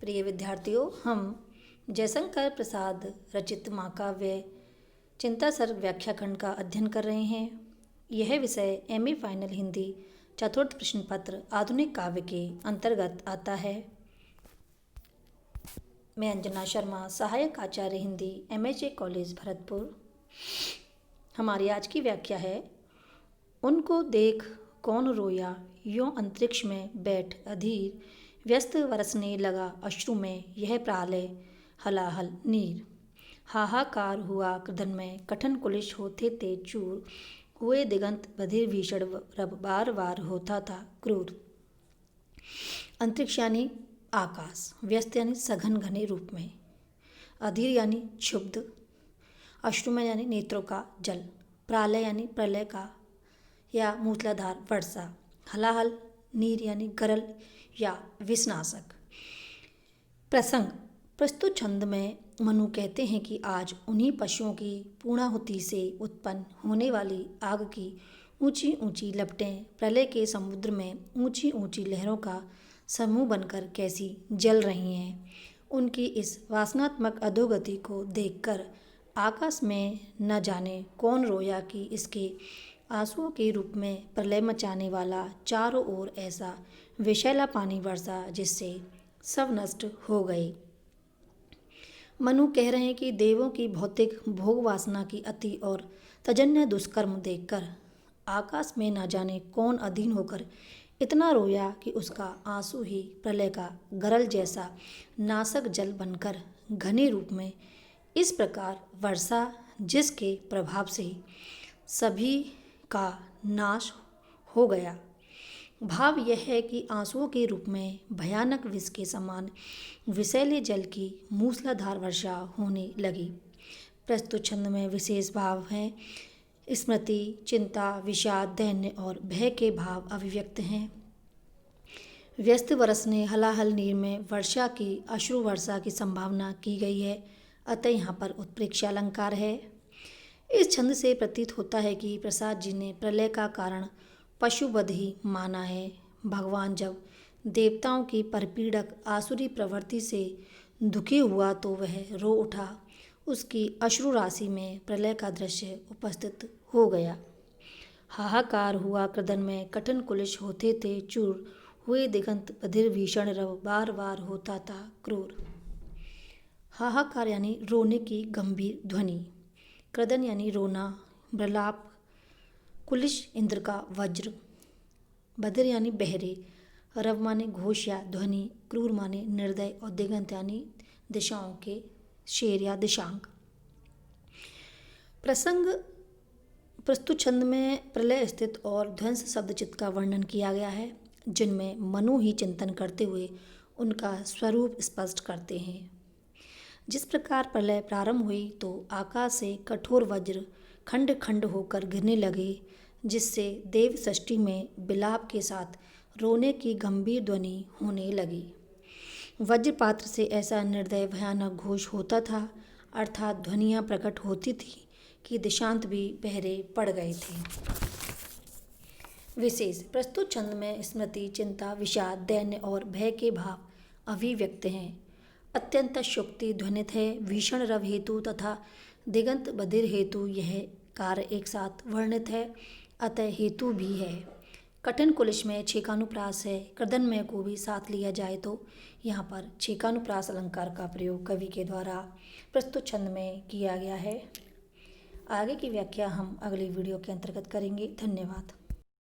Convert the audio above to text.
प्रिय विद्यार्थियों, हम जयशंकर प्रसाद रचित महाकाव्य चिंता सर्ग व्याख्याखंड का अध्ययन कर रहे हैं। यह विषय एमए फाइनल हिंदी चतुर्थ प्रश्न पत्र आधुनिक काव्य के अंतर्गत आता है। मैं अंजना शर्मा, सहायक आचार्य हिंदी, एमएचए कॉलेज भरतपुर। हमारी आज की व्याख्या है, उनको देख कौन रोया, यों अंतरिक्ष में बैठ अधीर, व्यस्त बरसने लगा अश्रु में यह प्रलय हलाहल नीर। हाहाकार हुआ कृदन में, कठन कुलिश होते थे चूर, हुए दिगंत बधिर भीषण रब बार बार होता था क्रूर। अंतरिक्ष यानी आकाश, व्यस्त यानी सघन घने रूप में, अधीर यानी क्षुब्ध, अश्रुमय यानी नेत्रों का जल, प्रलय यानी प्रलय का या मूसलाधार वर्षा, हलाहल नीर यानी गरल या विषनाशक। प्रसंग। प्रस्तुत छंद में मनु कहते हैं कि आज उन्हीं पशुओं की पूर्णाहुति से उत्पन्न होने वाली आग की ऊंची ऊंची लपटें प्रलय के समुद्र में ऊंची ऊंची लहरों का समूह बनकर कैसी जल रही हैं। उनकी इस वासनात्मक अधोगति को देखकर आकाश में न जाने कौन रोया कि इसके आंसुओं के रूप में प्रलय मचाने वाला चारों ओर ऐसा विषैला पानी बरसा जिससे सब नष्ट हो गए। मनु कह रहे हैं कि देवों की भौतिक भोग वासना की अति और तजन्य दुष्कर्म देखकर आकाश में न जाने कौन अधीन होकर इतना रोया कि उसका आंसू ही प्रलय का गरल जैसा नाशक जल बनकर घने रूप में इस प्रकार वर्षा, जिसके प्रभाव से सभी का नाश हो गया। भाव यह है कि आंसुओं के रूप में भयानक विष के समान विषैले जल की मूसलाधार वर्षा होने लगी। प्रस्तुत छंद में विशेष भाव हैं स्मृति, चिंता, विषाद, दैन्य और भय के भाव अभिव्यक्त हैं। व्यस्त बरसने हलाहल नीर में वर्षा की अश्रु वर्षा की संभावना की गई है, अतः यहाँ पर उत्प्रेक्षा अलंकार है। इस छंद से प्रतीत होता है कि प्रसाद जी ने प्रलय का कारण पशुवध ही माना है। भगवान जब देवताओं की परपीड़क आसुरी प्रवृत्ति से दुखी हुआ तो वह रो उठा, उसकी अश्रु राशि में प्रलय का दृश्य उपस्थित हो गया। हाहाकार हुआ कृदन में, कठन कुलिश होते थे चूर, हुए दिगंत बधिर भीषण रव बार बार होता था क्रूर। हाहाकार यानी रोने की गंभीर ध्वनि, कृदन यानी रोना, प्रलाप, कुलिश इंद्र का वज्र, बधिर यानी बहरे, रव माने घोष या ध्वनि, क्रूर माने निर्दय और दिगंत यानी दिशाओं के शेर या दिशांक। प्रसंग। प्रस्तुत छंद में प्रलय स्थित और ध्वंस शब्द चित्त का वर्णन किया गया है, जिनमें मनु ही चिंतन करते हुए उनका स्वरूप स्पष्ट करते हैं। जिस प्रकार प्रलय प्रारंभ हुई तो आकाश से कठोर वज्र खंड खंड होकर गिरने लगे, जिससे देव षष्ठी में विलाप के साथ रोने की गंभीर ध्वनि होने लगी। वज्रपात्र से ऐसा निर्दय भयानक घोष होता था, अर्थात ध्वनियाँ प्रकट होती थी कि दिशांत भी बहरे पड़ गए थे। विशेष। प्रस्तुत छंद में स्मृति, चिंता, विषाद, दैन्य और भय के भाव अभिव्यक्त हैं। अत्यंत शुक्ति ध्वनित है। भीषण रव हेतु तथा दिगंत बधिर हेतु यह कार्य एक साथ वर्णित है, अतः हेतु भी है। कठिन कुलिश में छेकानुप्रास है। कृदन में को भी साथ लिया जाए तो यहाँ पर छेकानुप्रास अलंकार का प्रयोग कवि के द्वारा प्रस्तुत छंद में किया गया है। आगे की व्याख्या हम अगली वीडियो के अंतर्गत करेंगे। धन्यवाद।